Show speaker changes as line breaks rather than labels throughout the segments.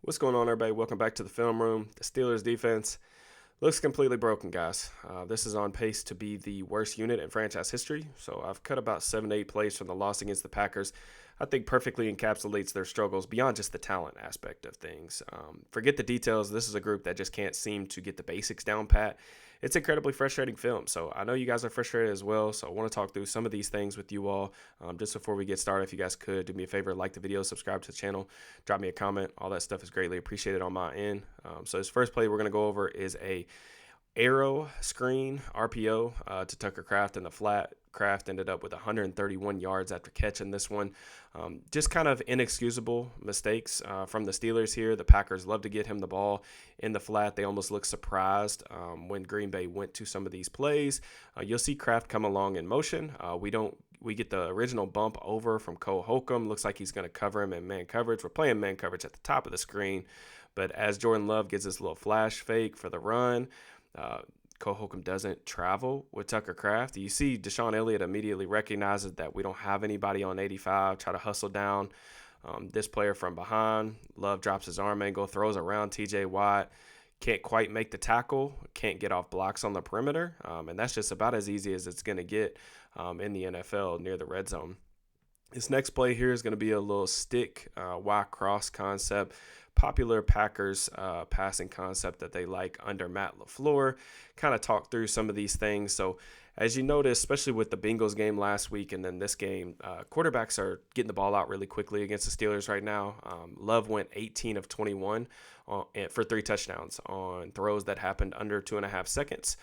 What's going on, everybody? Welcome back to the film room. The Steelers defense looks completely broken, guys. This is on pace to be the worst unit in franchise history. So I've cut about 7 to 8 plays from the loss against the Packers. I think perfectly encapsulates their struggles beyond just the talent aspect of things. Forget the details. This is a group that just can't seem to get the basics down pat. It's incredibly frustrating film. So I know you guys are frustrated as well. So I want to talk through some of these things with you all. Just before we get started, if you guys could do me a favor, like the video, subscribe to the channel, drop me a comment. All that stuff is greatly appreciated on my end. So this first play we're going to go over is a arrow screen RPO to Tucker Kraft in the flat. Kraft ended up with 131 yards after catching this one. Just kind of inexcusable mistakes from the Steelers here. The Packers love to get him the ball in the flat. They almost look surprised when Green Bay went to some of these plays. You'll see Kraft come along in motion. We get the original bump over from Cole Holcomb. Looks like he's going to cover him in man coverage. We're playing man coverage at the top of the screen. But as Jordan Love gets this little flash fake for the run, Cole Holcomb doesn't travel with Tucker Kraft. You see DeShon Elliott immediately recognizes that we don't have anybody on 85, try to hustle down this player from behind. Love drops his arm angle, throws around TJ Watt. Can't quite make the tackle, can't get off blocks on the perimeter. And that's just about as easy as it's going to get in the NFL near the red zone. This next play here is going to be a little stick Y cross concept. Popular Packers passing concept that they like under Matt LaFleur. Kind of talk through some of these things. So as you notice, especially with the Bengals game last week and then this game, quarterbacks are getting the ball out really quickly against the Steelers right now. Love went 18 of 21 for 3 touchdowns on throws that happened under 2.5 seconds.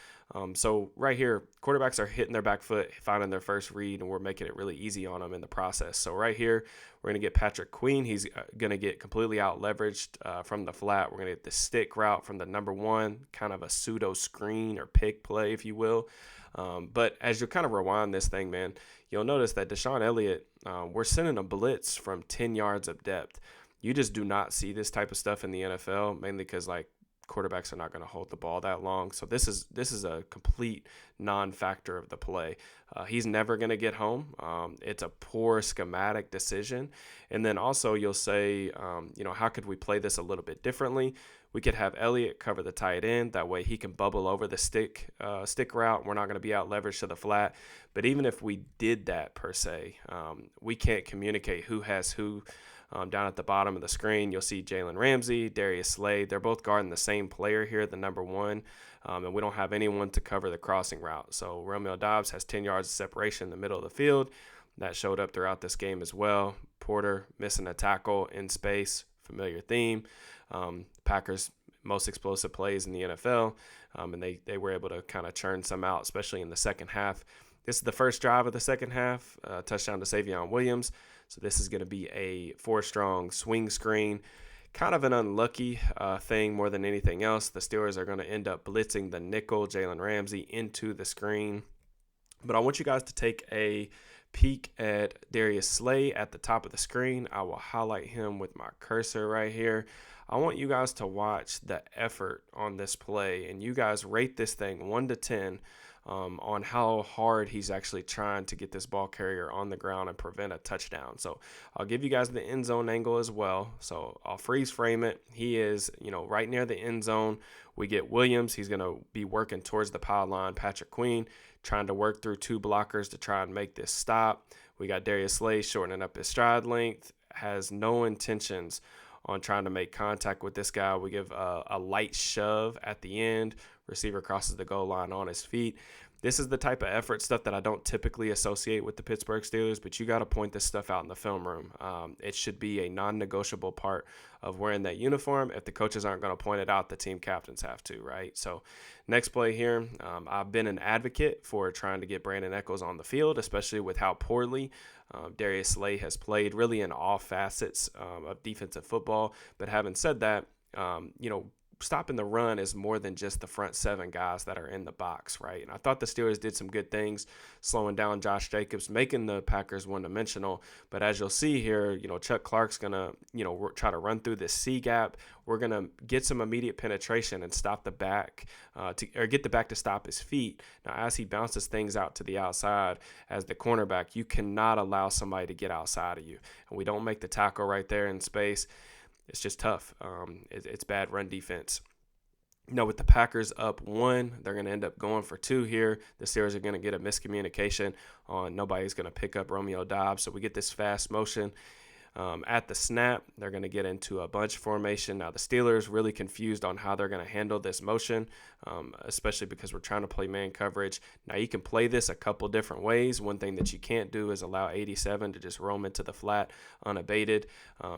So right here, quarterbacks are hitting their back foot, finding their first read, and we're making it really easy on them in the process. So right here, we're going to get Patrick Queen. He's going to get completely out leveraged from the flat. We're going to get the stick route from the number one, kind of a pseudo screen or pick play, if you will. But as you kind of rewind this thing, man, you'll notice that DeShon Elliott, we're sending a blitz from 10 yards of depth. You just do not see this type of stuff in the NFL, mainly because quarterbacks are not going to hold the ball that long. So this is a complete non-factor of the play. He's never going to get home. It's a poor schematic decision. And then also you'll say, how could we play this a little bit differently? We could have Elliott cover the tight end. That way he can bubble over the stick route. We're not going to be out leveraged to the flat. But even if we did that per se, we can't communicate who has who. Down at the bottom of the screen, you'll see Jalen Ramsey, Darius Slade. They're both guarding the same player here, the number one, and we don't have anyone to cover the crossing route. So Romeo Doubs has 10 yards of separation in the middle of the field. That showed up throughout this game as well. Porter missing a tackle in space, familiar theme. Packers' most explosive plays in the NFL, and they were able to kind of churn some out, especially in the second half. This is the first drive of the second half, touchdown to Savion Williams. So this is going to be a 4-strong swing screen. Kind of an unlucky thing more than anything else. The Steelers are going to end up blitzing the nickel, Jalen Ramsey, into the screen. But I want you guys to take a peek at Darius Slay at the top of the screen. I will highlight him with my cursor right here. I want you guys to watch the effort on this play, and you guys rate this thing 1 to 10 on how hard he's actually trying to get this ball carrier on the ground and prevent a touchdown. So I'll give you guys the end zone angle as well. So I'll freeze frame it. He is, right near the end zone. We get Williams. He's going to be working towards the pylon. Patrick Queen trying to work through 2 blockers to try and make this stop. We got Darius Slay shortening up his stride length, has no intentions on trying to make contact with this guy. We give a light shove at the end. Receiver crosses the goal line on his feet. This is the type of effort stuff that I don't typically associate with the Pittsburgh Steelers, but you got to point this stuff out in the film room. It should be a non-negotiable part of wearing that uniform. If the coaches aren't going to point it out, the team captains have to, right? So next play here, I've been an advocate for trying to get Brandon Echols on the field, especially with how poorly Darius Slay has played really in all facets of defensive football. But having said that, stopping the run is more than just the front 7 guys that are in the box, right? And I thought the Steelers did some good things, slowing down Josh Jacobs, making the Packers one-dimensional. But as you'll see here, Chuck Clark's going to, try to run through this C gap. We're going to get some immediate penetration and stop the back, get the back to stop his feet. Now, as he bounces things out to the outside as the cornerback, you cannot allow somebody to get outside of you. And we don't make the tackle right there in space. it's just tough. It's bad run defense. With the Packers up 1, they're going to end up going for 2 here. The Steelers are going to get a miscommunication on nobody's going to pick up Romeo Doubs. So we get this fast motion. At the snap, they're going to get into a bunch formation. Now, the Steelers really confused on how they're going to handle this motion, especially because we're trying to play man coverage. Now, you can play this a couple different ways. One thing that you can't do is allow 87 to just roam into the flat unabated.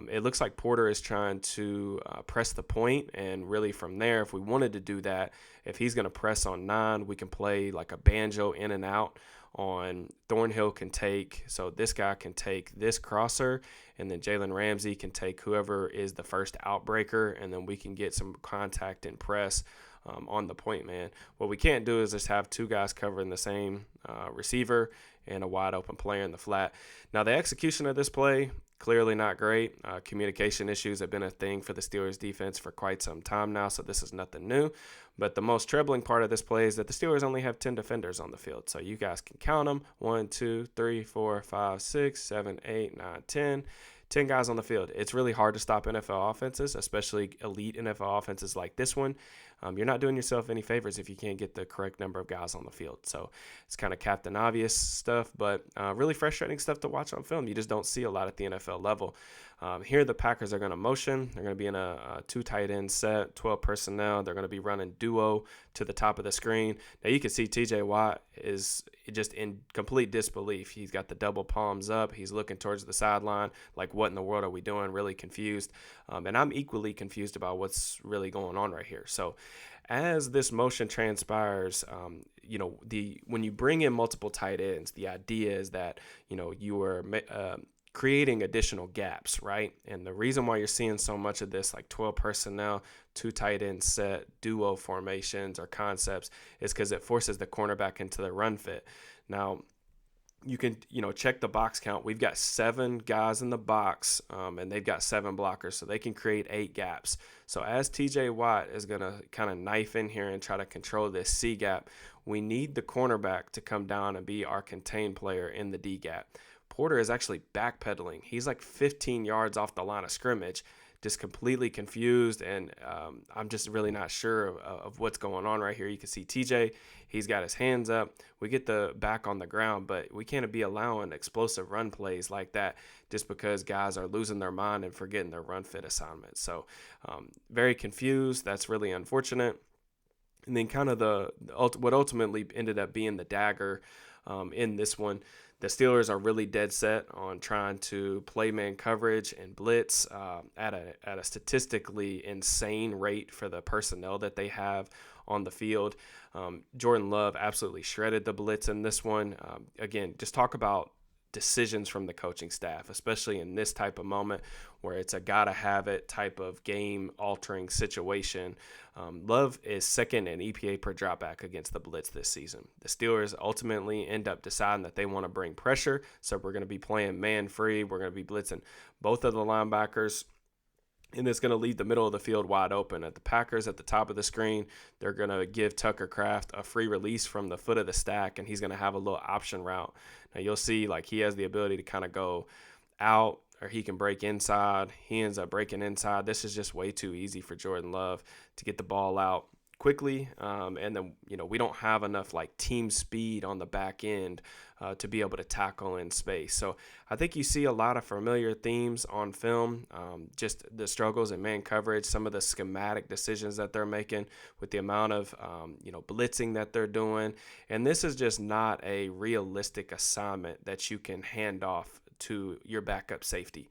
It looks like Porter is trying to press the point, and really from there, if we wanted to do that, if he's going to press on 9, we can play like a banjo in and out on Thornhill can take, so this guy can take this crosser, and then Jalen Ramsey can take whoever is the first outbreaker, and then we can get some contact and press on the point man. What we can't do is just have 2 guys covering the same receiver and a wide open player in the flat. Now, the execution of this play, clearly not great. Communication issues have been a thing for the Steelers defense for quite some time now, so this is nothing new. But the most troubling part of this play is that the Steelers only have 10 defenders on the field. So you guys can count them. 1, 2, 3, 4, 5, 6, 7, 8, 9, 10. 10 guys on the field. It's really hard to stop NFL offenses, especially elite NFL offenses like this one. You're not doing yourself any favors if you can't get the correct number of guys on the field. So it's kind of Captain Obvious stuff, but really frustrating stuff to watch on film. You just don't see a lot at the NFL level. Here, the Packers are going to motion. They're going to be in a 2 tight end set, 12 personnel. They're going to be running duo to the top of the screen. Now, you can see TJ Watt is just in complete disbelief. He's got the double palms up. He's looking towards the sideline like, what in the world are we doing? Really confused. And I'm equally confused about what's really going on right here. So as this motion transpires, when you bring in multiple tight ends, the idea is that, you are creating additional gaps, right? And the reason why you're seeing so much of this, like 12 personnel, 2 tight end set, duo formations or concepts, is because it forces the cornerback into the run fit. Now, you can, check the box count. We've got 7 guys in the box, and they've got 7 blockers, so they can create 8 gaps. So as TJ Watt is going to kind of knife in here and try to control this C gap, we need the cornerback to come down and be our contained player in the D gap. Porter is actually backpedaling. He's like 15 yards off the line of scrimmage, just completely confused, and I'm just really not sure of what's going on right here. You can see TJ, he's got his hands up. We get the back on the ground, but we can't be allowing explosive run plays like that just because guys are losing their mind and forgetting their run fit assignments. So very confused. That's really unfortunate. And then kind of what ultimately ended up being the dagger in this one, the Steelers are really dead set on trying to play man coverage and blitz at a statistically insane rate for the personnel that they have on the field. Jordan Love absolutely shredded the blitz in this one. Again, just talk about decisions from the coaching staff, especially in this type of moment where it's a gotta have it type of game altering situation. Love is second in EPA per dropback against the blitz this season. The Steelers ultimately end up deciding that they want to bring pressure, so we're going to be playing man free. We're going to be blitzing both of the linebackers, and it's going to leave the middle of the field wide open. At the Packers at the top of the screen, they're going to give Tucker Kraft a free release from the foot of the stack, and he's going to have a little option route. Now, you'll see like he has the ability to kind of go out, or he can break inside. He ends up breaking inside. This is just way too easy for Jordan Love to get the ball out quickly, and then we don't have enough like team speed on the back end to be able to tackle in space. So I think you see a lot of familiar themes on film, just the struggles in man coverage, some of the schematic decisions that they're making with the amount of blitzing that they're doing, and this is just not a realistic assignment that you can hand off to your backup safety.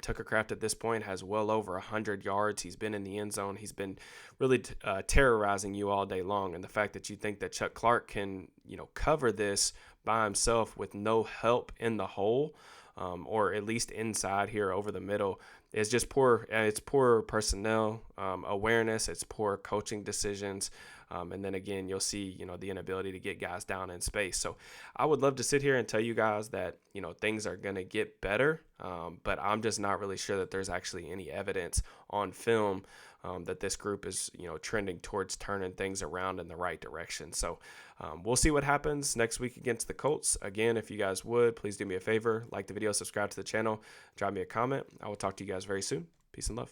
Tucker Kraft at this point has well over 100 yards. He's been in the end zone. He's been really terrorizing you all day long. And the fact that you think that Chuck Clark can, cover this by himself with no help in the hole, or at least inside here over the middle, is just poor. It's poor personnel awareness. It's poor coaching decisions. And then again, you'll see, the inability to get guys down in space. So I would love to sit here and tell you guys that, things are going to get better. But I'm just not really sure that there's actually any evidence on film that this group is, trending towards turning things around in the right direction. So we'll see what happens next week against the Colts. Again, if you guys would, please do me a favor, like the video, subscribe to the channel, drop me a comment. I will talk to you guys very soon. Peace and love.